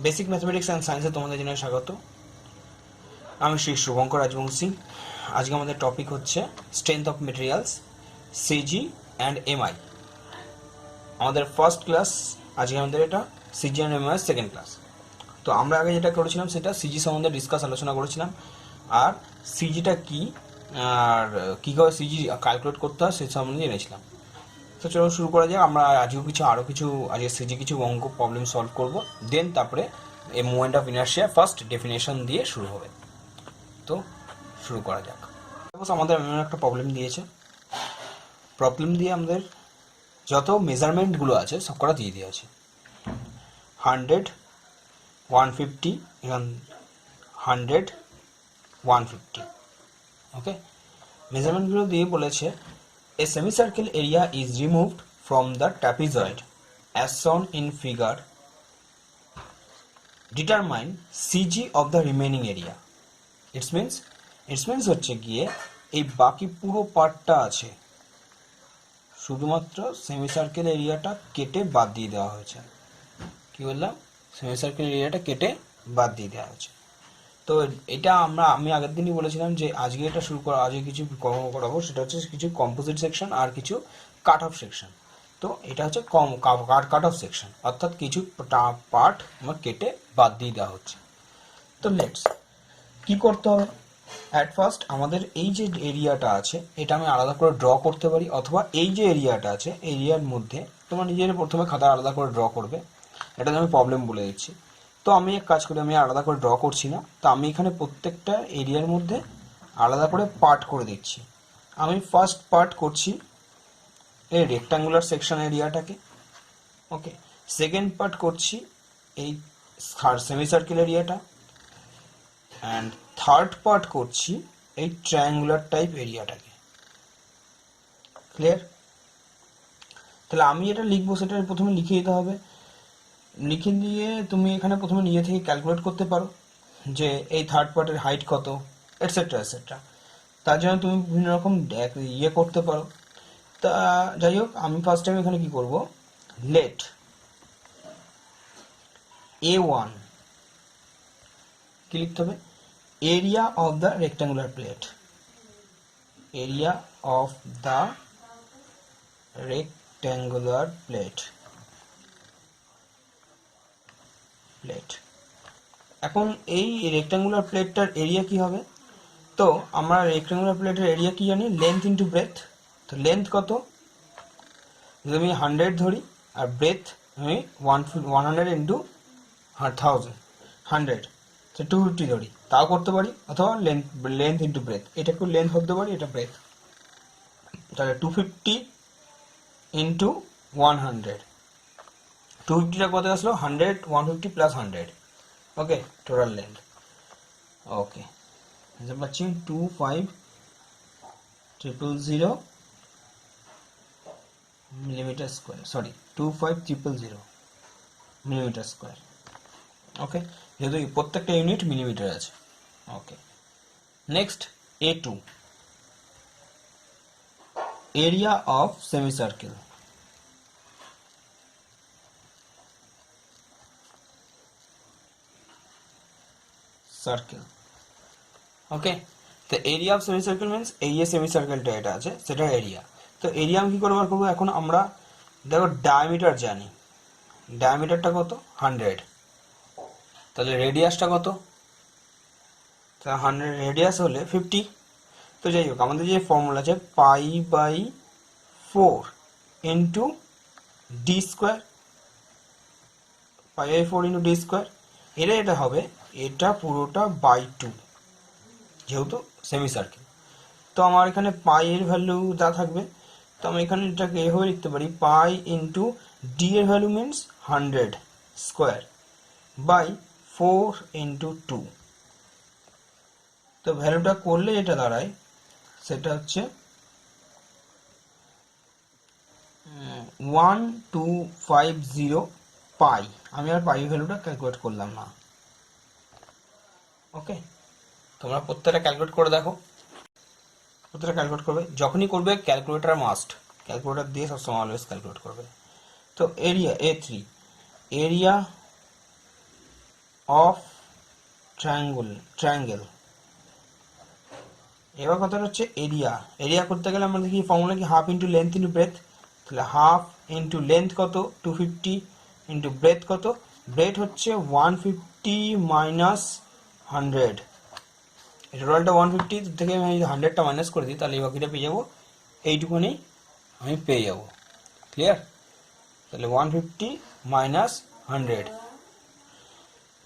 Basic mathematics and সায়েন্সে তোমাদের জানাই স্বাগত। আমি শ্রী শুভঙ্কর রাজবংশী। আজকে আমাদের টপিক হচ্ছে strength of materials, CG and MI. আমাদের ফার্স্ট ক্লাস, আজকে আমাদের এটা CG and MI second class. তো আমরা আগে যেটা করেছিলাম সেটা সিজি সম্বন্ধে আলোচনা করেছিলাম, আর সিজিটা কি আর কীভাবে সিজি ক্যালকুলেট করতে হয় সে সম্বন্ধে জেনেছিলাম। তো চলো শুরু করা যাক। আমরা আজকে আজকে সিজি কিছু অঙ্ক প্রবলেম সলভ করব, দেন তারপরে এই moment of inertia first definition দিয়ে শুরু হবে। তো শুরু করা যাক। সাপোজ আমাদের এমন একটা প্রবলেম দিয়েছে, প্রবলেম দিয়ে আমাদের যত মেজারমেন্টগুলো আছে সব কটা দিয়ে দেওয়া আছে। 100, 150, এবং 100, 150। ওকে, মেজারমেন্টগুলো দিয়ে বলেছে a semicircle area is removed from the trapezoid as shown in figure. Determine CG of the remaining area. It means হচ্ছে গিয়ে এই বাকি পুরো পার্টটা আছে, শুধুমাত্র সেমিসার্কেল এরিয়াটা কেটে বাদ দিয়ে দেওয়া হয়েছে। কি বললাম? সেমিসার্কেল এরিয়াটা কেটে বাদ দিয়ে দেওয়া হয়েছে। তো এটা আমি আগের দিনই বলেছিলাম যে আজকে এটা আজকে কিছু করাবো, সেটা হচ্ছে কিছু কম্পোজিট সেকশন আর কিছু কাট অফ সেকশন। তো এটা হচ্ছে কাট অফ সেকশন, অর্থাৎ কিছু পার্ট আমার কেটে বাদ দিয়ে দেওয়া হচ্ছে। তো লেটস কি করতে হবে। অ্যাট ফার্স্ট আমাদের এই যে এরিয়াটা আছে এটা আমি আলাদা করে ড্র করতে পারি, অথবা এই যে এরিয়াটা আছে এরিয়ার মধ্যে তোমার নিজের প্রথমে খাতা আলাদা করে ড্র করবে। এটা আমি প্রবলেম বলে দিচ্ছি। তো আমি এক কাজ করি, আমি আলাদা করে ড্র করছি না, তো আমি এখানে প্রত্যেকটা এরিয়ার মধ্যে আলাদা করে পার্ট করে দিচ্ছি। আমি ফার্স্ট পার্ট করছি এই রেক্টাঙ্গুলার সেকশন এরিয়াটাকে। ওকে, সেকেন্ড পার্ট করছি এই সেমিসার্কেল এরিয়াটা, অ্যান্ড থার্ড পার্ট করছি এই ট্রায়াঙ্গুলার টাইপ এরিয়াটাকে। ক্লিয়ার? তাহলে আমি এটা লিখবো, সেটা প্রথমে লিখে দিতে হবে। লিখে দিয়ে তুমি এখানে প্রথমে নিজে থেকে ক্যালকুলেট করতে পারো যে এই থার্ড পার্টের হাইট কত, এটসেট্রা এটসেট্রা। তার জন্য তুমি বিভিন্ন রকম করতে পারো। তা যাই হোক, আমি ফার্স্ট টাইম এখানে কি করব, লেট A1 কি লিখতে হবে, area of the rectangular plate, area of the rectangular plate. এখন এই রেক্টাঙ্গুলার প্লেটটার এরিয়া কি হবে? তো আমরা রেক্টাঙ্গুলার প্লেটের এরিয়া কি জানি, লেন্থ ইন্টু ব্রেথ। তো লেন্থ কত, যদি আমি 100 ধরি, আর ব্রেথ আমি 100 ইন্টু 1000, 100, তো 250 ধরি, তাও করতে পারি। অথবা লেন্থ ইন্টু ব্রেথ, এটা একটু লেন্থ ধরতে পারি, এটা ব্রেথ। তাহলে 250 ইন্টু 100, 250টা কত আসলো, 100, 150 plus 100। Okay, total length. Okay, পাচ্ছি 25000 millimetre square, sorry 25000 millimetre square. Okay, যেহেতু প্রত্যেকটা ইউনিট মিলিমিটার আছে। Okay, next A2, area of semicircle. Circle. Okay, তো এরিয়া অফ সেমিসার্কেল মিন্স এই যে সেমিসার্কেলটা এটা আছে সেটা এরিয়া। তো এরিয়া আমি কি করে বার করবো, এখন আমরা দেখো ডায়ামিটার জানি, ডায়ামিটারটা কত, 100। তাহলে রেডিয়াসটা কত, তা 100 রেডিয়াস হলে 50। তো যাই হোক, আমাদের যে ফর্মুলা আছে π/4 into D square, π/4 into D square, এটা হবে, এটা পুরোটা বাই 2, যেহেতু সেমি সার্কেল। তো আমার এখানে পাই এর ভ্যালু যা থাকবে, তো আমি এখানে এটাকে এভাবে লিখতে পারি, পাই ইন্টু ডি এর value means 100 square by 4 into 2। তো ভ্যালুটা করলে এটা দাঁড়ায়, সেটা হচ্ছে 1250 পাই। আমি আর পাই ভ্যালুটা ক্যালকুলেট করলাম না। ওকে, তোমরা প্রত্যেকটা ক্যালকুলেট করে দেখো, প্রত্যেকটা ক্যালকুলেট করবে। যখনই করবে ক্যালকুলেটার মাস্ট, ক্যালকুলেটার দিয়ে সবসময় অলওয়েজ ক্যালকুলেট করবে। তো area A3, area of triangle. এবার কথাটা হচ্ছে এরিয়া করতে গেলে আমরা দেখি ফর্মুলা কি half into length into breadth. তাহলে হাফ ইন্টু লেন্থ কত 250 ইন্টু ব্রেথ কত, ব্রেথ হচ্ছে 150 মাইনাস 100, টোটালটা 150 থেকে আমি 100টা মাইনাস করে দিই তাহলে এই বাকিটা পেয়ে যাবো, এইটুকুনি আমি পেয়ে যাবো। ক্লিয়ার? তাহলে 150 মাইনাস 100,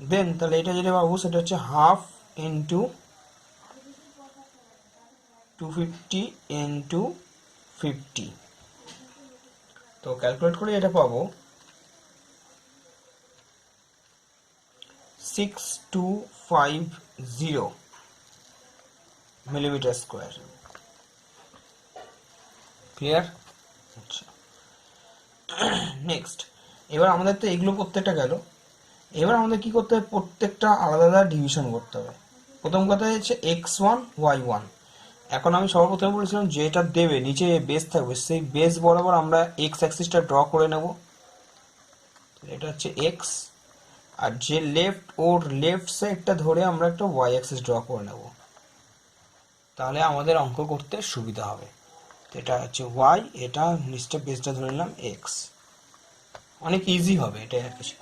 দেন তাহলে এটা যেটা পাবো সেটা হচ্ছে হাফ ইন্টু 250 ইন্টু 50। তো ক্যালকুলেট করে এটা পাবো 6250 মিলিমিটার স্কোয়ার। ক্লিয়ার? আচ্ছা, নেক্সট এবার আমাদের তো এগুলো প্রত্যেকটা গেল, এবার আমাদের কি করতে হবে, প্রত্যেকটা আলাদা আলাদা ডিভিশন করতে হবে। প্রথম কথা হচ্ছে x1 y1। এখন আমি সর্বপ্রথমে বলেছিলাম যেটা দেবে নিচে বেস থাকবে সেই বেস বরাবর আমরা এক্স অ্যাক্সিসটা ড্র করে নেব। এটা হচ্ছে এক্স, আর যে ওর লেফট সাইডটা ধরে আমরা একটা ওয়াই অ্যাক্সিস ড্র করে নেব, তাহলে আমাদের অঙ্ক করতে সুবিধা হবে। তো এটা হচ্ছে ওয়াই, এটা নিচটা বেসটা ধরে নিলাম এক্স, অনেক ইজি হবে এটা আর কিছু।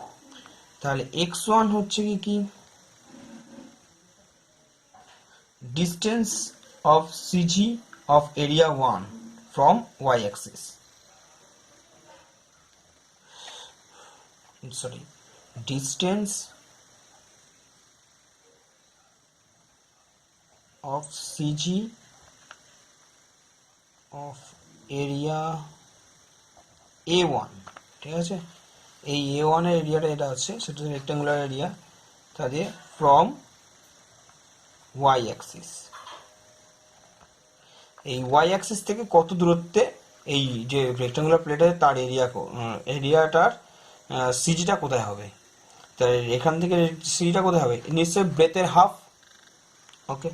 তাহলে x1 হচ্ছে কি distance of CG of area 1 from y-axis, sorry, distance of CG of area A1, ঠিক আছে, এই A1 এর এরিয়াটা এটা আছে সেটা রেক্টাঙ্গুলার এরিয়া, তাহলে from y-axis, এই ওয়াই অ্যাক্সিস থেকে কত দূরত্বে এই যে রেক্টাঙ্গুলার প্লেট আছে তার এরিয়াটার সিজিটা কোথায় হবে, তাই এখান থেকে সিজিটা কোথায় হবে, নিশ্চয়ই ব্রেথের হাফ। ওকে,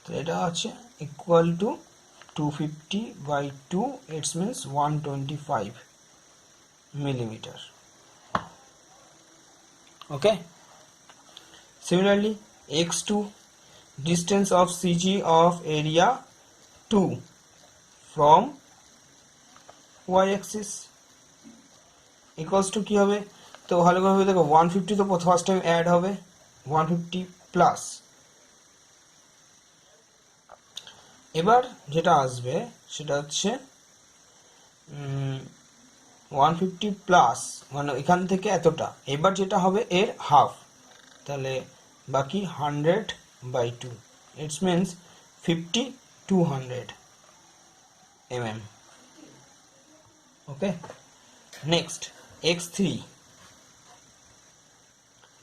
তো এটা আছে equal to 250/2, it's means 125 millimetre. Okay, similarly x2 distance of CG of area 2 from y-axis equals to কি হবে, তো ভালো করে দেখো 150 তো ফার্স্ট টাইম অ্যাড হবে 150 প্লাস, এবার যেটা আসবে সেটা হচ্ছে 150 প্লাস মানে এখান থেকে এতটা, এবার যেটা হবে এর হাফ, তাহলে বাকি 100/2, it's means 200 mm. Okay, next x3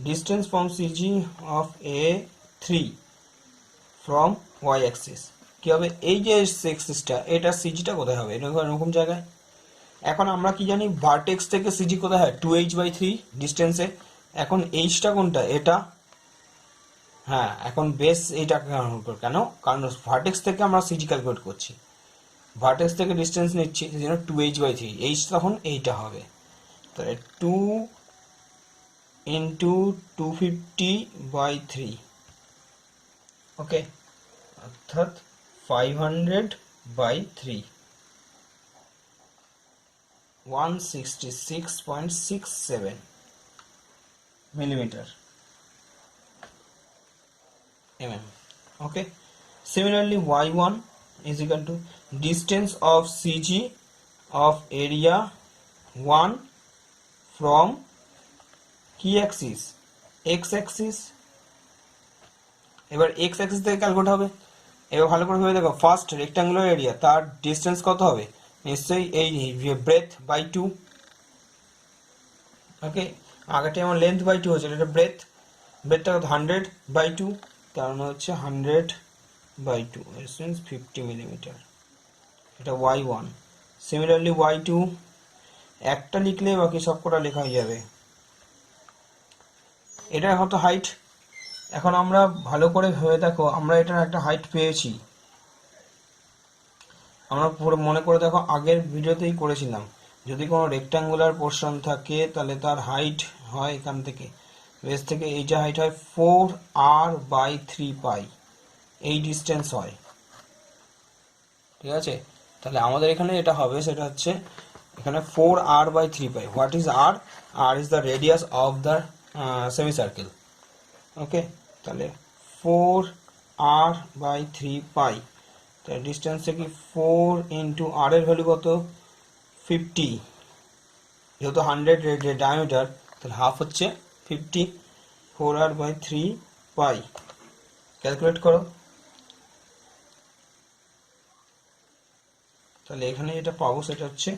distance from CG of A3 from y-axis কি হবে, এই যে এক্সিসটা এটা সিজিটা কোথায় হবে, এরকম জায়গায়। এখন আমরা কি জানি ভার্টেক্স থেকে সিজি কোথায় হয় 2h/3 ডিস্টেন্সে, এখন এইচটা কোনটা, এটা, হ্যাঁ এখন বেস এইটা কেন, কারণ ভার্টেক্স থেকে আমরা সিজি ক্যালকুলেট করছি, ভার্টেক্স থেকে ডিস্টেন্স নিচ্ছি সেজন্য 2h/3, এইচ তখন এইটা হবে, তাহলে 2 ইন্টু 250/3, ওকে, অর্থাৎ 500/3, 166.67 millimeter mm. Okay, similarly y1 is equal to distance of CG of area 1 from key axis x axis, এবার x axis থেকে ক্যালকুলেট হবে, এবার ভালো করে ভেবে দেখো ফার্স্ট রেক্টাঙ্গুলার এরিয়া তার ডিস্টেন্স কত হবে, নিশ্চয়ই এই ব্রেথ বাই 2, ওকে, আগেটা আমার লেন্থ বাই 2 হয়েছিল, এটা ব্রেথটা কত 100/2, তার মানে হচ্ছে 100/2, ইটস মিনস 50 মিলিমিটার, এটা y1। সিমিলারলি y2 একটা লিখলে বাকি সবকটা লেখা হয়ে যাবে, এটা হয়তো হাইট। এখন আমরা ভালো করে ভেবে দেখো আমরা এটার একটা হাইট পেয়েছি, আমরা পুরো মনে করে দেখো আগের ভিডিওতেই করেছিলাম, যদি কোনো রেক্টাঙ্গুলার পোর্শন থাকে তাহলে তার হাইট হয় এখান থেকে বেস থেকে এইটা হাইট হয় 4r/3 এই ডিস্টেন্স হয়, ঠিক আছে। তাহলে আমাদের এখানে এটা হবে, সেটা হচ্ছে এখানে 4r/3 what is R? R is the radius of the semicircle. Okay, তাহলে 4r/3 তাহলে ডিস্টেন্সে কি 4 ইন্টু আর এর ভ্যালু কত? 50, যেহেতু 100 ডায়ামিটার তাহলে হাফ হচ্ছে 50, 4r/3 ক্যালকুলেট করো। তাহলে এখানে যেটা পাবো সেটা হচ্ছে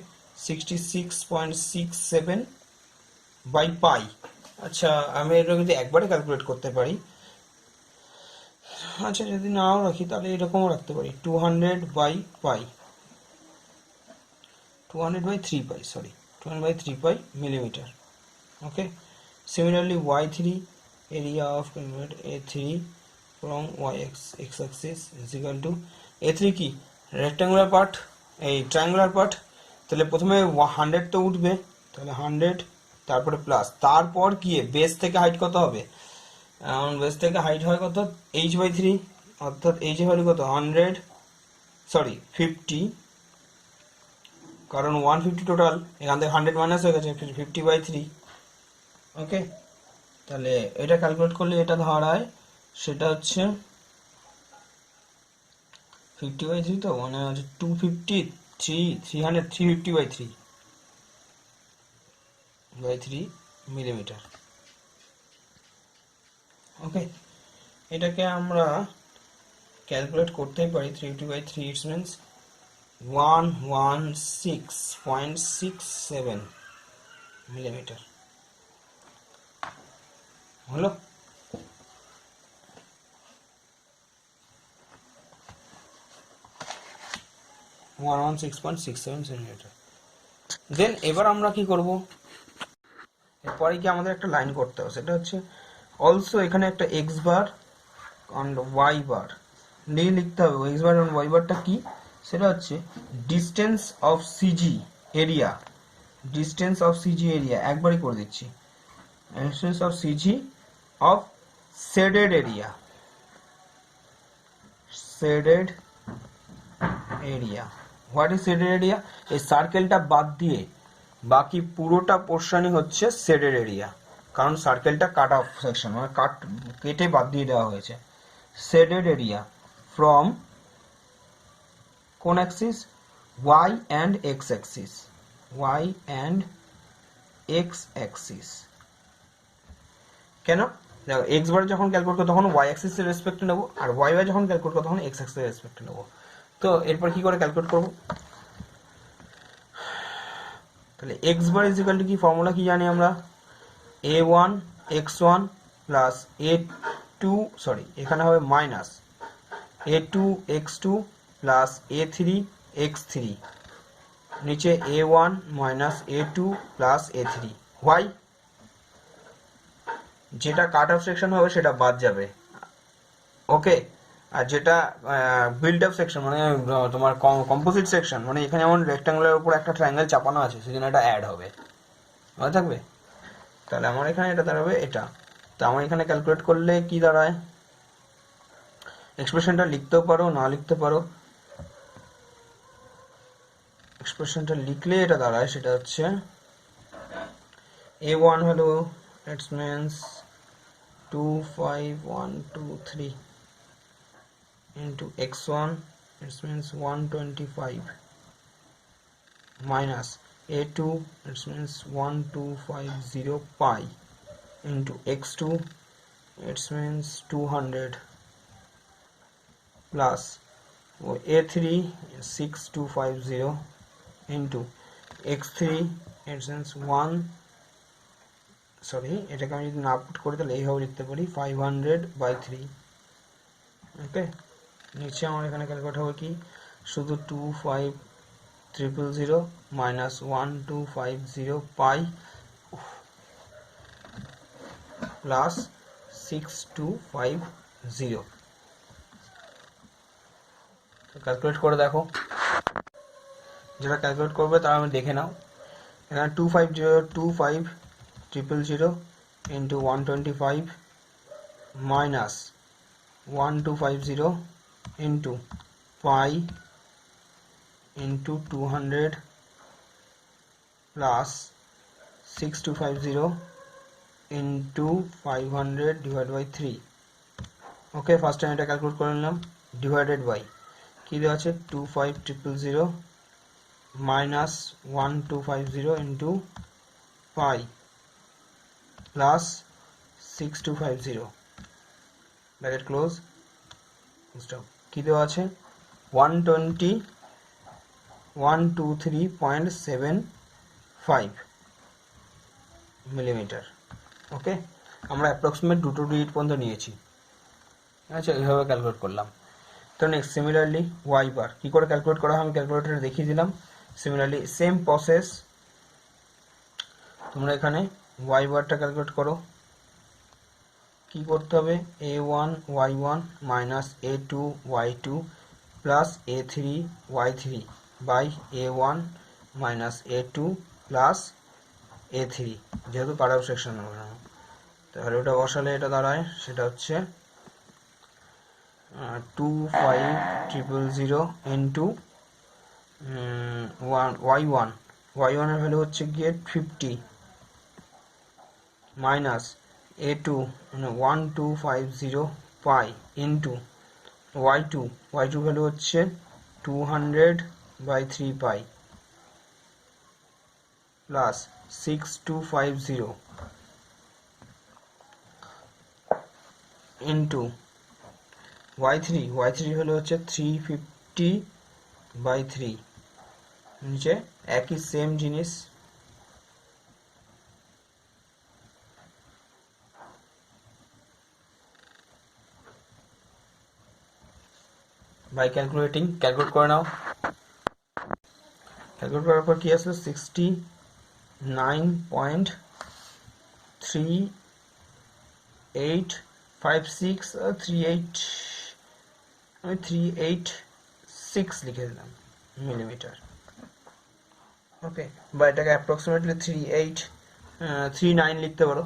66.67/π। আচ্ছা, আমি এটা কিন্তু একবারে ক্যালকুলেট করতে পারি। আচ্ছা, যদি নাও রাখি তাহলে এরকমও রাখতে পারি, 200/3 millimeter. Okay, similarly y3, area of A3 from x-axis is equal to A3 কি rectangular part, এই triangular part, তাহলে প্রথমে 100 তো উঠবে, তাহলে 100 তারপরে প্লাস, তারপর কি বেস থেকে হাইট কত হবে? বেস থেকে হাইট হয় কত? h/3, অর্থাৎ h এর ভ্যালু কত? 50, কারণ 150 টোটাল, এখান থেকে 100 মাইনাস হয়ে গেছে, 50/3। ওকে, তাহলে এটা ক্যালকুলেট করলে এটা ধরায় সেটা হচ্ছে 50/3, তো মানে হচ্ছে 350/3 মিলিমিটার। ওকে, এটাকে আমরা ক্যালকুলেট করতেই পারি, 350/3 ইটস মিনস 116.67 মিলিমিটার হলো। দেন এবার আমরা কি করব? এরপরে কি আমাদের একটা লাইন করতে হবে, সেটা হচ্ছে অলসো এখানে একটা x bar and y bar নিয়ে লিখতে হবে। এক্স বার অ্যান্ড ওয়াই বারটা কি? সেটা হচ্ছে distance of CG area, distance of CG area, একবারই করে দিচ্ছি, distance of CG of shaded area, shaded area. What is shaded area? এই সার্কেলটা বাদ দিয়ে বাকি পুরোটা পোর্শনই হচ্ছে শেডেড এরিয়া, কারণ সার্কেলটা কাট অফ সেকশন, মানে কেটে বাদ দিয়ে দেওয়া হয়েছে। শেডেড এরিয়া ফ্রম কোন axis? Y and X axis, Y and X axis. কেন? দেখো, এক্স বার যখন ক্যালকুলেট করবো তখন ওয়াই অ্যাক্সিসের রেসপেক্টে নেবো, আর ওয়াই বার যখন ক্যালকুলেট করবো তখন এক্স অ্যাক্সিসের রেসপেক্টে নেবো। তো এরপর কি করে ক্যালকুলেট করবো? তাহলে x bar is equal two কি, ফর্মুলা কি জানি আমরা? a1 x1 plus a2, sorry এখানে হবে minus a2 x2 plus a3 x3, নিচে a1 minus a2 plus a3। Why? যেটা কাট অফ সেকশন হবে সেটা বাদ যাবে। ওকে, আর যেটা বিল্ড আপ সেকশন মানে তোমার কম্পোজিট সেকশন, মানে এখানে যেমন রেক্ট্যাঙ্গুলার উপর একটা ট্রায়াঙ্গেল চাপানো আছে সেজন্য এটা অ্যাড হবে, মনে থাকবে। তাহলে আমার এখানে এটা দাঁড়াবে এটা। তো আমার এখানে ক্যালকুলেট করলে কি দাঁড়ায়? এক্সপ্রেশনটা লিখতেও পারো, না লিখতে পারো। এক্সপ্রেশনটা লিখলে এটা দাঁড়ায়, সেটা হচ্ছে a1 হলো it's means 25123 into x1 it means 125 minus a2 it means 1250 pi into x2 it means 200 plus a3 6250 into x3 it means 1, sorry এটাকে আমি যদি না পুট করি তাহলে এইভাবে লিখতে পারি 500/3। ওকে, নিচে আমার এখানে ক্যালকুলেট হবে কি, শুধু 25000 মাইনাস 1250 পাই প্লাস 6250। ক্যালকুলেট করে দেখো, যেটা ক্যালকুলেট করবে তারা আমি দেখে নাও। এখানে 250 25000 into 125 minus 1250 into pi into 200 plus 6250 into 500 divided by 3. Okay, first time এটা ক্যালকুলেট করে নিলাম। ডিভাইডেড বাই কি দেওয়া আছে 25000 মাইনাস 1250 ইন্টু পাই প্লাস 6250 ব্র্যাকেট ক্লোজ স্টপ। কি দেওয়া আছে 123.75 মিলিমিটার। ওকে, আমরা অ্যাপ্রক্সিমেট দুটো ডিজিট পর্যন্ত নিয়েছি। আচ্ছা, এইভাবে ক্যালকুলেট করলাম। তো নেক্সট সিমিলারলি ওয়াই বার কী করে ক্যালকুলেট করা হয় আমি ক্যালকুলেটরে দেখিয়ে দিলাম। সিমিলারলি সেম প্রসেস তোমরা এখানে ওয়াই বারটা ক্যালকুলেট করো। কি করতে হবে a1 y1 minus a2 y2 plus a3 y3 by a1 minus a2 plus a3, যেহেতু পার্ট অফ সেকশন তাহলে ওটা বসালে এটা দাঁড়ায়, সেটা হচ্ছে 25000 ইন্টু y1 এর ভ্যালু হচ্ছে গিয়ে 50 মাইনাস a2 মানে 1250 পাই ইন্টু y2 ভ্যালু হচ্ছে 200/3 পাই প্লাস 6250 ইন্টু y3 ভ্যালু হচ্ছে 350/3। নিচে একই সেম জিনিস বাই ক্যালকুলেট করে নাও। ক্যালকুলেট করার পর কি আসলো 69.3856 আমি 386 লিখে দিলাম মিলিমিটার। ওকে, বা এটাকে অ্যাপ্রক্সিমেটলি 3839 লিখতে পারো,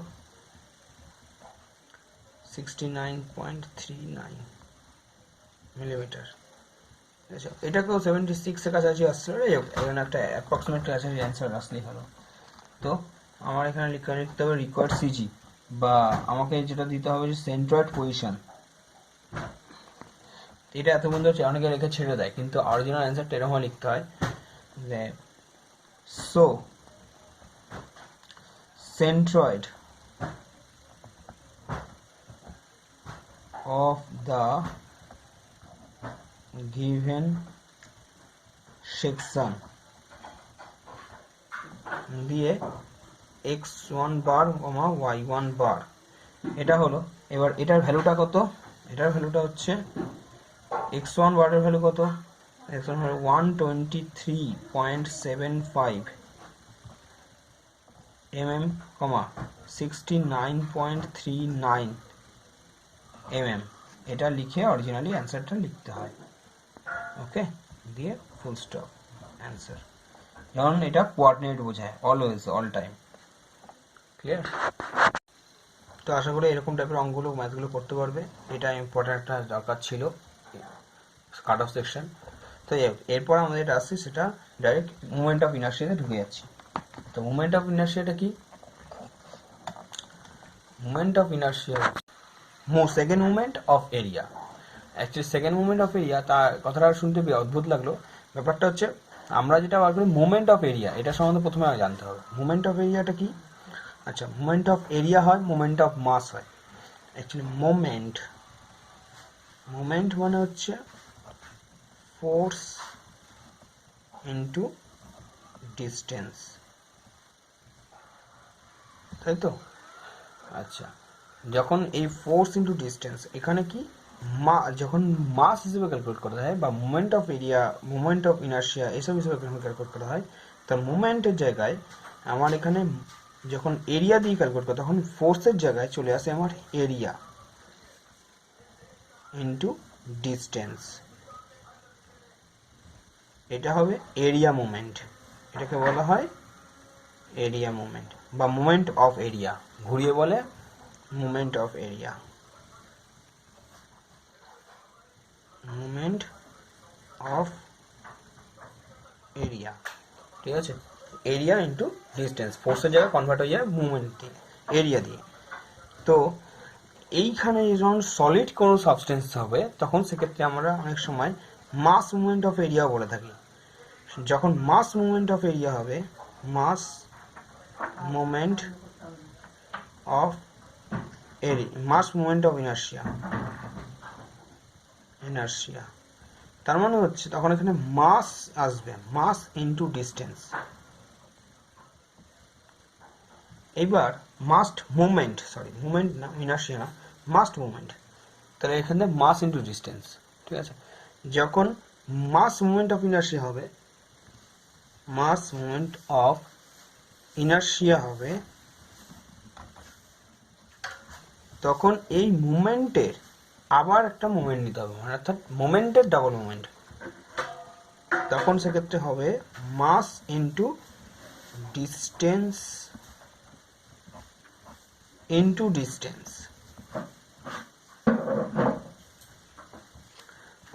69.39 মিলিমিটার। আচ্ছা, এটাকেও 76 এর কাছাকাছি আসছিল, এখানে একটা অ্যাপ্রক্সিমেট কাছাকাছি অ্যান্সার আসলেই হলো। তো আমার এখানে লিখতে হবে রিকোয়ার্ড সিজি, বা আমাকে যেটা দিতে হবে যে সেন্ট্রয়েড পজিশন। এটা এত বন্ধু হচ্ছে অনেকে রেখে ছেড়ে দেয়, কিন্তু অরিজিনাল অ্যান্সারটা এরকম লিখতে হয় যে so centroid of the given section দিয়ে x1 বার y1 বার, এটা হলো। এবার এটার ভ্যালুটা কত, এটার ভ্যালুটা হচ্ছে x1 বারের ভ্যালু কত, x1 হলো 123.75 mm, 69.39 mm। এটা লিখে অরিজিনালি অ্যান্সারটা লিখতে হয়। ওকে, দিয়ে ফুল স্টপ অ্যান্সার। যেমন এটা কোঅর্ডিনেট বোঝায়, অলওয়েজ, অল টাইম। ক্লিয়ার? তো আশা করি এরকম টাইপের অঙ্কগুলো ম্যাথগুলো করতে পারবে। এটা ইম্পর্টেন্ট একটা দরকার ছিল কাট অফ সেকশন। তো এরপর আমাদের যেটা আসছে সেটা ডাইরেক্ট মুভমেন্ট অফ ইনার্শিয়াতে ঢুকে যাচ্ছি। তো মুভমেন্ট অফ ইনার্শিয়াটা কি? Movement of inertia second movement of area. Actually second movement of area, তার কথাটা শুনতে অদ্ভুত লাগলো। ব্যাপারটা হচ্ছে আমরা যেটা বার করি মুভমেন্ট অফ এরিয়া, এটা সম্বন্ধে প্রথমে জানতে হবে মুভমেন্ট অফ এরিয়াটা কি। আচ্ছা, মুভমেন্ট অফ এরিয়া হয়, মুভমেন্ট অফ মাস হয়। অ্যাকচুয়ালি মোমেন্ট মানে হচ্ছে ফোর্স ইন্টু ডিস্টেন্স, তাই তো? আচ্ছা, যখন এই ফোর্স ইন্টু ডিস্টেন্স, এখানে কি যখন মাস হিসেবে ক্যালকুলেট করা হয়, বা movement of area, movement of inertia এসব হিসেবে ক্যালকুলেট করা হয়, তার মুভমেন্টের জায়গায় আমার এখানে যখন এরিয়া দিয়ে ক্যালকুলেট করা, তখন ফোর্সের জায়গায় চলে আসে আমার এরিয়া ইন্টু ডিস্টেন্স। এটা হবে এরিয়া মুভমেন্ট, এটাকে বলা হয় এরিয়া মুভমেন্ট বা মুভমেন্ট অফ এরিয়া, ঘুরিয়ে বলে movement of area, movement of area. ঠিক আছে, এরিয়া ইন্টু ডিস্টেন্স, ফোর্সের জায়গায় কনভার্ট হয়ে যায় মুভমেন্ট দিয়ে, এরিয়া দিয়ে। তো এইখানে যখন সলিড কোনো সাবস্টেন্স হবে তখন সেক্ষেত্রে আমরা অনেক সময় মাস মুভমেন্ট অফ এরিয়া বলে থাকি। যখন মাস মুভমেন্ট অফ এরিয়া হবে, mass movement of area, mass movement of inertia, inertia, তার মানে হচ্ছে তখন এখানে মাস আসবে, মাস ইনটু ডিস্টেন্স। এবার মাস্ট মুভমেন্ট, সরি মুভমেন্ট না, ইনার্শিয়া না, মাস্ট মুভমেন্ট, তাহলে এখানে মাস ইনটু ডিস্টেন্স। ঠিক আছে, যখন মাস মুভমেন্ট অফ ইনার্শিয়া হবে, মাস মুভমেন্ট অফ ইনার্শিয়া হবে, তখন এই মুভমেন্টের আবার একটা মুভমেন্ট নিতে হবে, মানে অর্থাৎ মোমেন্টের ডাবল মুভমেন্ট। তখন সেক্ষেত্রে হবে mass into distance into distance,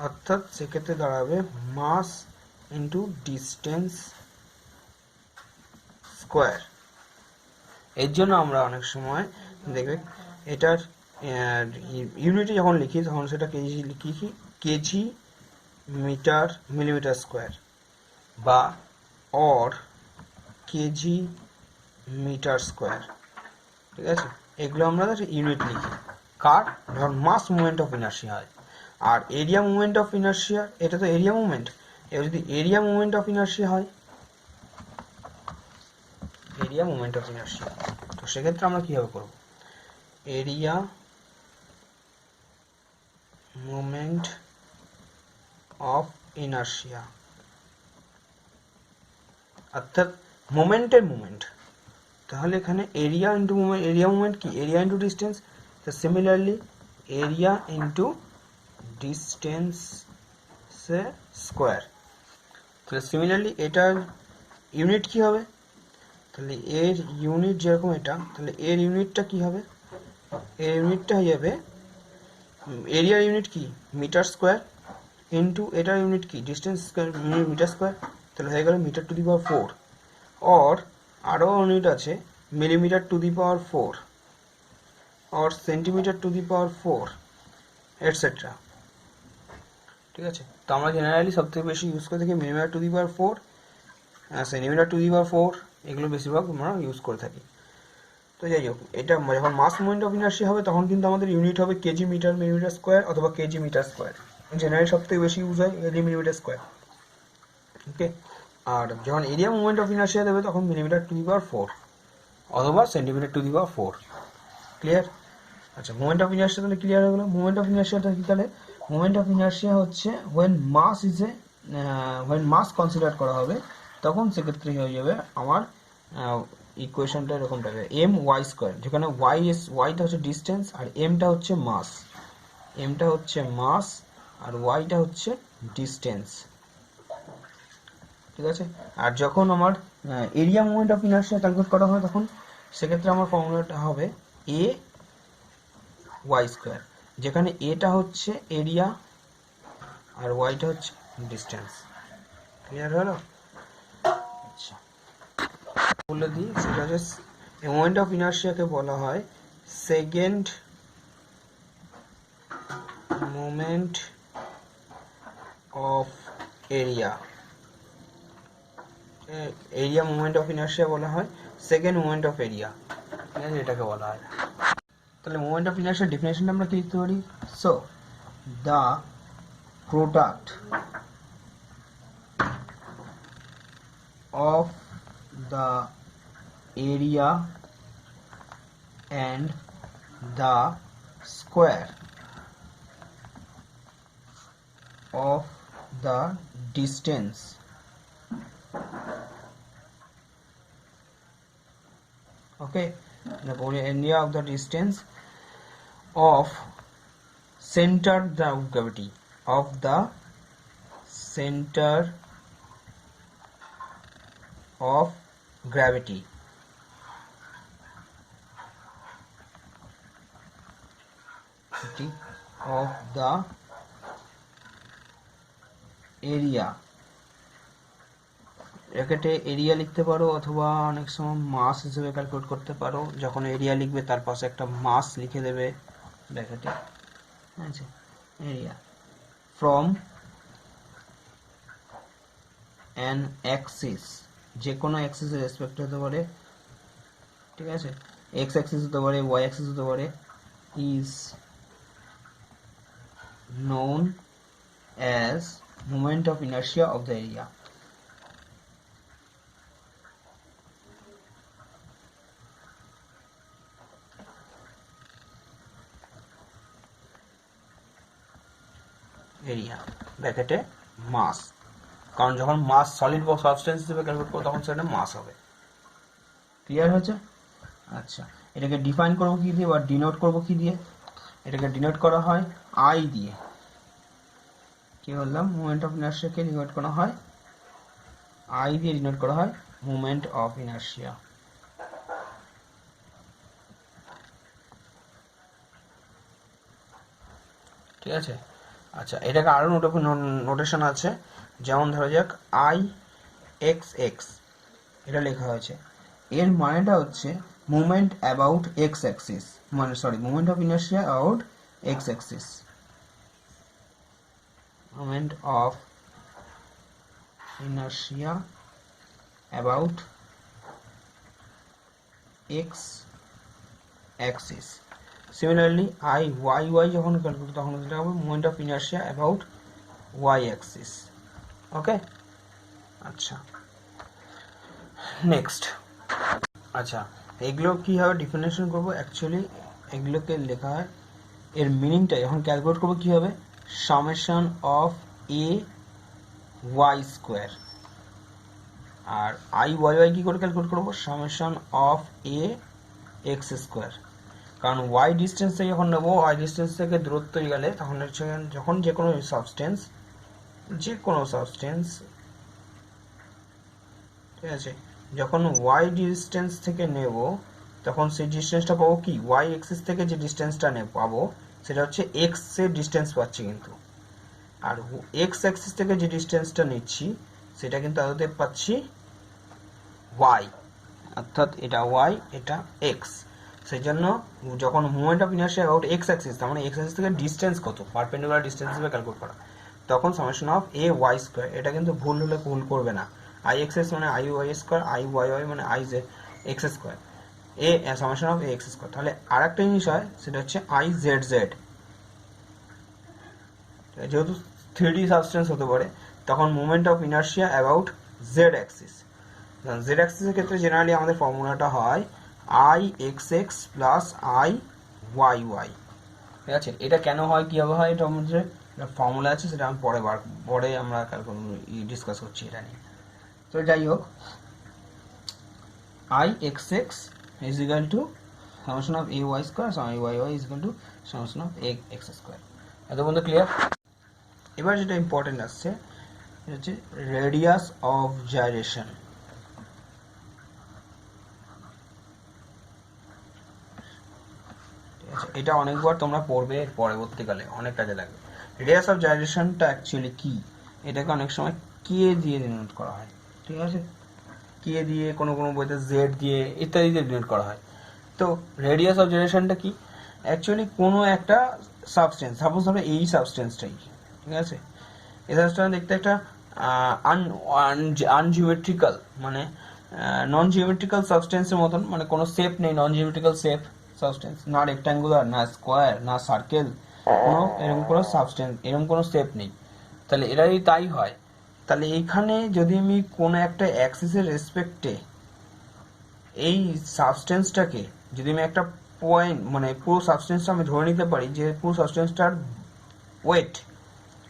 অর্থাৎ সেক্ষেত্রে দাঁড়াবে মাস ইনটু ডিস্টেন্স স্কোয়ার। এর জন্য আমরা অনেক সময় দেখবে এটার ইউনিটে যখন লিখি তখন সেটা কেজি লিখি, কেজি মিটার মিলিমিটার স্কোয়ার বা অর কেজি মিটার স্কোয়ার। ঠিক আছে, এগুলো আমরা ইউনিট লিখি কার, যখন মাস মুভমেন্ট অফ ইনার্শিয়া হয়। আর এরিয়া মুভমেন্ট অফ ইনার্শিয়া, এটা তো এরিয়া মুভমেন্ট, এবার যদি এরিয়া মুভমেন্ট অফ ইনার্শিয়া হয়, এরিয়া মুভমেন্ট অফ ইনার্শিয়া, তো সেক্ষেত্রে আমরা কিভাবে করব, এরিয়া মুভমেন্ট অফ ইনার্শিয়া, অর্থাৎ মোমেন্টের মুভমেন্ট। তাহলে এখানে area into movement, area movement কি, এরিয়া ইন্টু ডিস্টেন্স, তো similarly area into distance square. তাহলে সিমিলারলি এটার ইউনিট কি হবে, তাহলে এর ইউনিট যেরকম এটা, তাহলে এর ইউনিটটা কি হবে, এর ইউনিটটা হয়ে যাবে, এরিয়ার ইউনিট কি মিটার স্কোয়ার ইন্টু এটার ইউনিট কি ডিস্টেন্স স্কোয়ার মিটার স্কোয়ার, তাহলে হয়ে গেল মিটার টু দি পাওয়ার 4, और আরও ইউনিট আছে মিলিমিটার টু দি পাওয়ার 4 और centimetre to the power 4 etcetera. ঠিক আছে, তো আমরা জেনারেলি সবথেকে বেশি ইউজ করে থাকি millimetre to the power 4, centimetre to the power 4, এগুলো বেশিরভাগ আমরা ইউজ করে থাকি। তো যাই হোক, এটা যখন মাস মুভমেন্ট অফ ইনার্শিয়া হবে তখন কিন্তু আমাদের ইউনিট হবে কেজি মিটার মিলিমিটার স্কোয়ার অথবা কেজি মিটার স্কোয়ার, জেনারেলি সবথেকে বেশি ইউজ হয় কেজি মিলিমিটার স্কোয়ার। ওকে, আর যখন এরিয়া মুভমেন্ট অফ ইনার্শিয়া দেবে তখন মিলিমিটার টু দি পাওয়ার 4 অথবা centimetre to the power 4। Clear? আচ্ছা, মুভমেন্ট অফ ইনার্শিয়া তাহলে ক্লিয়ার হয়ে গেল। মুভমেন্ট অফ ইনার্শিয়াটা কি তাহলে, মুভমেন্ট অফ ইনার্শিয়া হচ্ছে when mass is a, when mass consider করা হবে তখন সেক্ষেত্রে হয়ে যাবে আমার ইকুয়েশনটা এরকম টাইপের, এম ওয়াই স্কোয়ার, যেখানে ওয়াইটা হচ্ছে ডিস্টেন্স আর এমটা হচ্ছে মাস, এমটা হচ্ছে মাস আর ওয়াইটা হচ্ছে ডিস্টেন্স। ঠিক আছে, আর যখন আমার area movement of inertia calculate করা হয় তখন সেক্ষেত্রে আমার ফর্মুলাটা হবে এ ওয়াই স্কোয়ার, যেখানে এটা হচ্ছে এরিয়া আর ওয়াইটা হচ্ছে ডিস্টেন্স। ক্লিয়ার হলো? আচ্ছা, বলে দিই, সেটা হচ্ছে মোমেন্ট অফ ইনার্শিয়াকে বলা হয় second moment of area, area movement of inertia বলা হয় সেকেন্ড মুভমেন্ট অফ এরিয়া, ঠিক আছে, এটাকে বলা হয়। তাহলে মুভমেন্ট অফ ইনার্শিয়ার ডেফিনেশনটা আমরা কি লিখতে পারি, so the product of the area and the square of the distance okay, the area of the distance of center the gravity of the center of gravity of the area, ব্র্যাকেটে area লিখতে পারো অথবা অনেক সময় মাস হিসেবে calculate করতে পারো। যখন এরিয়া লিখবে তার পাশে একটা মাস লিখে দেবে ব্র্যাকেটে, আচ্ছা, এরিয়া ফ্রম অ্যান অ্যাক্সিস, যে কোনো অ্যাক্সিসের রেসপেক্ট হতে পারে, ঠিক আছে, এক্স অ্যাক্সিস হতে পারে, ওয়াই অ্যাক্সিস হতে পারে, is known as moment of inertia of the area. Area ব্র্যাকেটে মাস, কারণ যখন মাস সলিড বা সাবস্টেন্স হিসেবে ক্যালকুলেট করবো তখন সেটা মাস হবে। ক্লিয়ার হয়েছে? আচ্ছা, এটাকে ডিফাইন করবো কি দিয়ে বা ডিনোট করবো কি দিয়ে? এটাকে ডিনোট করা হয় আই দিয়ে। কি বললাম? মোমেন্ট অফ ইনার্শিয়াকে ডিনোট করা হয় আই দিয়ে, ডিনোট করা হয় মোমেন্ট অফ ইনার্শিয়া। ঠিক আছে, আচ্ছা, এটাকে আরো নোটেশন আছে, যেমন ধরা যাক আই এক্স এক্স, এটা লেখা হয়েছে, এর মানেটা হচ্ছে মুভমেন্ট অ্যাবাউট এক্স অ্যাক্সিস, মানে sorry, movement of inertia about X axis, movement of inertia about X axis. Similarly I Y Y যখন ক্যালকুলেট তখন সেটা হবে movement of inertia about Y axis. Okay, আচ্ছা, নেক্সট। আচ্ছা, এগুলো কীভাবে ডিফিনেশন করবো? অ্যাকচুয়ালি এগুলোকে লেখা হয়, এর মিনিংটা যখন ক্যালকুলেট করবো কী হবে, summation of A Y square, আর আই ওয়াই ওয়াই কী করে ক্যালকুলেট করবো, summation of A X square. কারণ ওয়াই ডিস্টেন্স থেকে যখন নেবো, ওয়াই ডিস্টেন্স থেকে দূরত্ব গেলে তখন হচ্ছে যখন যে কোনো সাবস্টেন্স, ঠিক আছে, যখন ওয়াই ডিস্টেন্স থেকে নেব তখন সেই ডিস্টেন্সটা পাবো কি, ওয়াই এক্সিস থেকে যে ডিস্টেন্সটা পাবো সেটা হচ্ছে এক্স এর ডিস্টেন্স পাচ্ছি কিন্তু, আর এক্স অ্যাক্সিস থেকে যে ডিস্টেন্সটা নিচ্ছি সেটা কিন্তু আদতে পাচ্ছি ওয়াই, অর্থাৎ এটা ওয়াই, এটা এক্স। সেই জন্য যখন movement of inertia about X axis, তার মানে এক্স অ্যাক্সিস থেকে ডিস্টেন্স কত, পারপেন্ডিকুলার ডিস্টেন্স হিসেবে ক্যালকুলেট করা, তখন summation of A Y square, এটা কিন্তু ভুল হলে ভুল করবে না, আই এক্স এস মানে I Y square, I Y Y মানে I J X square, A summation of A X square. তাহলে আর একটা জিনিস হয়, সেটা হচ্ছে আই জেড জেড, যেহেতু 3D সাবস্টেন্স হতে পারে তখন movement of inertia about Z axis. Z অ্যাক্সিসের ক্ষেত্রে জেনারেলি আমাদের ফর্মুলাটা হয় I X X plus I Y Y. ঠিক আছে, এটা কেন হয়, কীভাবে হয়, এটার মধ্যে ফর্মুলা আছে, সেটা আমি পরে আমরা ডিসকাস করছি এটা নিয়ে। তো যাই হোক, I X X is equal to summation of A Y square, I Y Y is equal to summation of A X square. এত পর্যন্ত ক্লিয়ার? এবার যেটা ইম্পর্টেন্ট আসছে হচ্ছে রেডিয়াস অফ জাইরেশন। এটা অনেকবার তোমরা পড়বে, পরবর্তীকালে অনেক কাজে লাগবে। রেডিয়াস অফ জাইরেশনটা অ্যাকচুয়ালি কি, এটাকে অনেক সময় কে দিয়ে ডিনোট করা হয়, ঠিক আছে, কে দিয়ে, কোনো কোনো বইতে জেড দিয়ে ইত্যাদি দিয়ে ডিনোট করা হয়। তো রেডিয়াস অফ জাইরেশনটা কি, অ্যাকচুয়ালি কোনো একটা সাবস্টেন্স, সাপোজ ধরো এই সাবস্টেন্সটাই, ঠিক আছে, এই সাবস্টেন্স দেখতে একটা আনজিওমেট্রিক্যাল, মানে নন জিওমেট্রিক্যাল সাবস্টেন্সের মতন, মানে কোনো শেপ নেই, নন জিওমেট্রিক্যাল শেপ সাবস্টেন্স, না রেক্ট্যাঙ্গুলার, না স্কোয়ার, না সার্কেল, কোনো এরকম কোনো সাবস্টেন্স, এরকম কোনো শেপ নেই। তাহলে এরা যদি তাই হয়, তাহলে এইখানে যদি আমি কোনো একটা অ্যাক্সিসের রেসপেক্টে এই সাবস্টেন্সটাকে যদি আমি একটা পয়েন্ট, মানে পুরো সাবস্টেন্সটা আমি ধরে নিতে পারি যে পুরো সাবস্টেন্সটার ওয়েট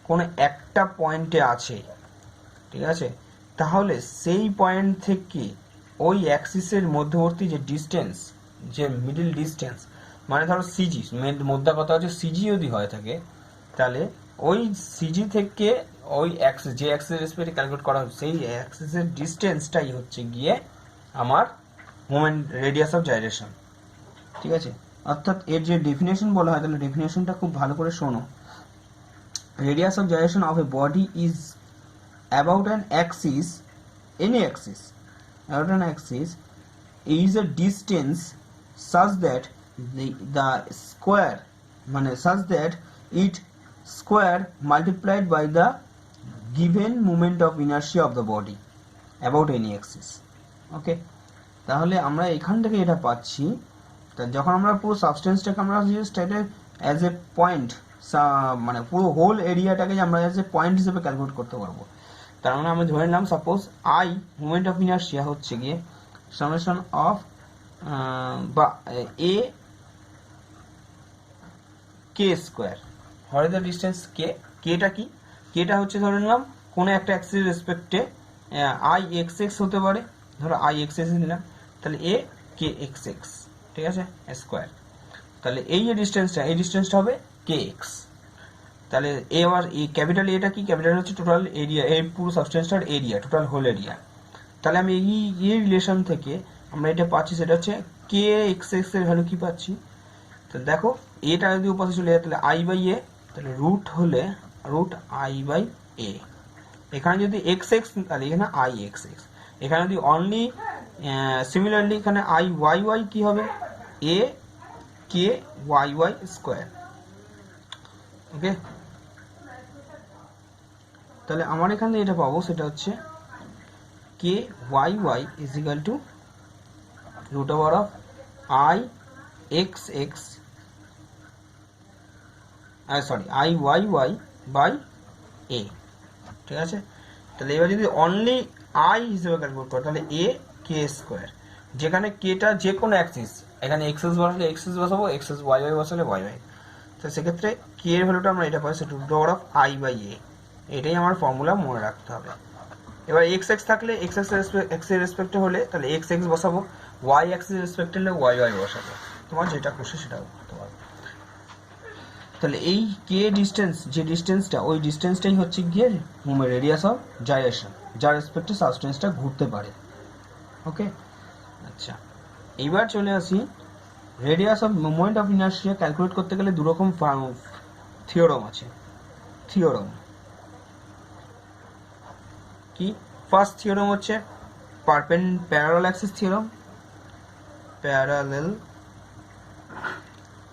কোনো একটা পয়েন্টে আছে, ঠিক আছে, তাহলে সেই পয়েন্ট থেকে ওই অ্যাক্সিসের মধ্যবর্তী যে ডিস্টেন্স, যে মিডল ডিস্টেন্স, মানে ধরো সিজি, মোদ্দা কথা হচ্ছে সিজি যদি হয়ে থাকে, তাহলে ওই সিজি থেকে ওই অ্যাক্সিস, যে অ্যাক্সিস রেসপেক্টে ক্যালকুলেট করা হচ্ছে সেই অ্যাক্সিসের ডিস্টেন্সটাই হচ্ছে গিয়ে আমার মোমেন্ট রেডিয়াস অফ জাইরেশন। ঠিক আছে, অর্থাৎ এর যে ডেফিনেশন বলা হয়, তাহলে ডেফিনেশনটা খুব ভালো করে শোনো। Radius of gyration of A body is about an Axis, any Axis, about an Axis is a distance such that the square মানে such that it square multiplied by the given moment of inertia of the body about any axis. ওকে, তাহলে আমরা এখান থেকে এটা পাচ্ছি। তা যখন আমরা পুরো সাবস্টেন্সটাকে আমরা জাস্ট এটা অ্যাজ এ পয়েন্ট, মানে পুরো হোল এরিয়াটাকে আমরা অ্যাজ এ পয়েন্ট হিসেবে ক্যালকুলেট করতে পারবো। তার মানে আমরা ধরে নিলাম suppose I moment of inertia হচ্ছে গিয়ে summation of বা a k square, what is the distance k, kটা কি, kটা হচ্ছে ধরে নিলাম কোন একটা অ্যাক্সিস রেসপেক্টে i x x হতে পারে, ধরো i x x নিলাম, তাহলে a k x x, ঠিক আছে, স্কয়ার। তাহলে এই যে ডিসটেন্সটা, এই ডিসটেন্সটা হবে kx। তাহলে a আর এই ক্যাপিটাল এটা কি, ক্যাপিটাল হচ্ছে টোটাল এরিয়া, এই পুরো সাবস্টেন্সটার এরিয়া, টোটাল হোল এরিয়া। তাহলে আমি এই রিলেশন থেকে আমরা এটা পাচ্ছি, সেটা হচ্ছে কে এক্স এক্স এর ভ্যালু কি পাচ্ছি। তো দেখো এটা যদি উপাশে চলে যায় তাহলে আই বাই এ, তাহলে রুট হলে রুট আই বাই এ। এখানে যদি এক্স এক্স তাহলে এখানে আই এক্স এক্স, এখানে যদি অনলি সিমিলারলি এখানে আই ওয়াই ওয়াই কি হবে, A K Y Y square. Okay, তাহলে আমার এখানে এটা পাবো, সেটা হচ্ছে K Y Y is equal to root over of I x x sorry I y y by a, ঠিক আছে। তাহলে এবার যদি অনলি I হিসেবে ক্যালকুলেট করো তাহলে a k স্কয়ার, যেখানে k টা যে কোনো অ্যাক্সিস, এখানে x x বসালে x x বসাবো, x x y y বসালে y y। তো সেক্ষেত্রে k এর ভ্যালুটা আমরা এটা পাই, সেটা root over of I by a, এটাই আমার ফর্মুলা মনে রাখতে হবে। এবার x x থাকলে x এর রেসপেক্টে হলে তাহলে x x বসাবো, y অ্যাক্সিস রেসপেক্টে হলে y y বসাবো, তোমার যেটা খুশি সেটা করতে পারবে। তাহলে এই k ডিসটেন্স, যে ডিসটেন্সটা, ওই ডিসটেন্সটাই হচ্ছে গিয়ে রেডিয়াস অফ জাইরেশন, যার রেসপেক্টে সাবস্টেন্সটা ঘুরতে পারে। ওকে, আচ্ছা এইবার চলে আসি radius of moment of inertia calculate করতে গেলে দুরকম থিওরাম আছে। থিওরাম কি, ফার্স্ট থিওরাম হচ্ছে parallel axis theorem, parallel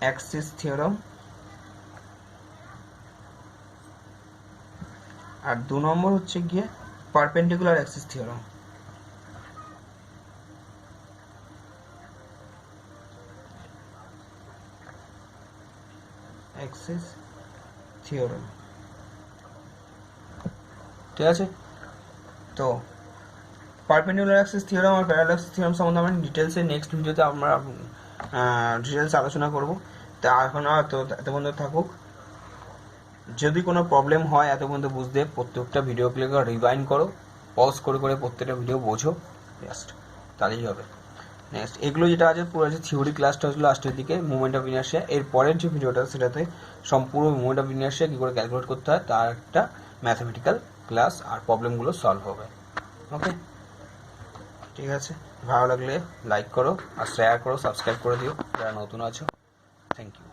axis theorem. আর 2 নম্বর হচ্ছে গিয়ে perpendicular axis theorem. Axis theorem, ঠিক আছে। তো পারপেন্ডিকুলার অ্যাক্সিস থিওরাম আর প্যারালাল অ্যাক্সিস থিওরাম সম্বন্ধে আমরা ডিটেলসে নেক্সট ভিডিওতে আমরা ডিটেলস আলোচনা করব। তা এখন তো এত পর্যন্ত থাকুক। যদি কোনো প্রবলেম হয় এত পর্যন্ত বুঝতে, প্রত্যেকটা ভিডিও ক্লিক করে রিভাইন্ড করো, পজ করে করে প্রত্যেকটা ভিডিও বোঝো, জাস্ট তাহলেই হবে। নেক্সট এগুলো যেটা আছে পুরো আছে থিওরি ক্লাসটা হচ্ছে লাস্টের দিকে মুভমেন্ট অফ ইনার্শিয়া, এর পরের যে ভিডিওটা সেটাতে সম্পূর্ণ মুভমেন্ট অফ ইনার্শিয়া কী করে ক্যালকুলেট করতে হয় তার একটা ম্যাথমেটিক্যাল ক্লাস আর প্রবলেমগুলো সলভ হবে। ওকে, ঠিক আছে, ভালো লাগলে লাইক করো আর শেয়ার করো, সাবস্ক্রাইব করে দিও যারা নতুন আছো। Thank you.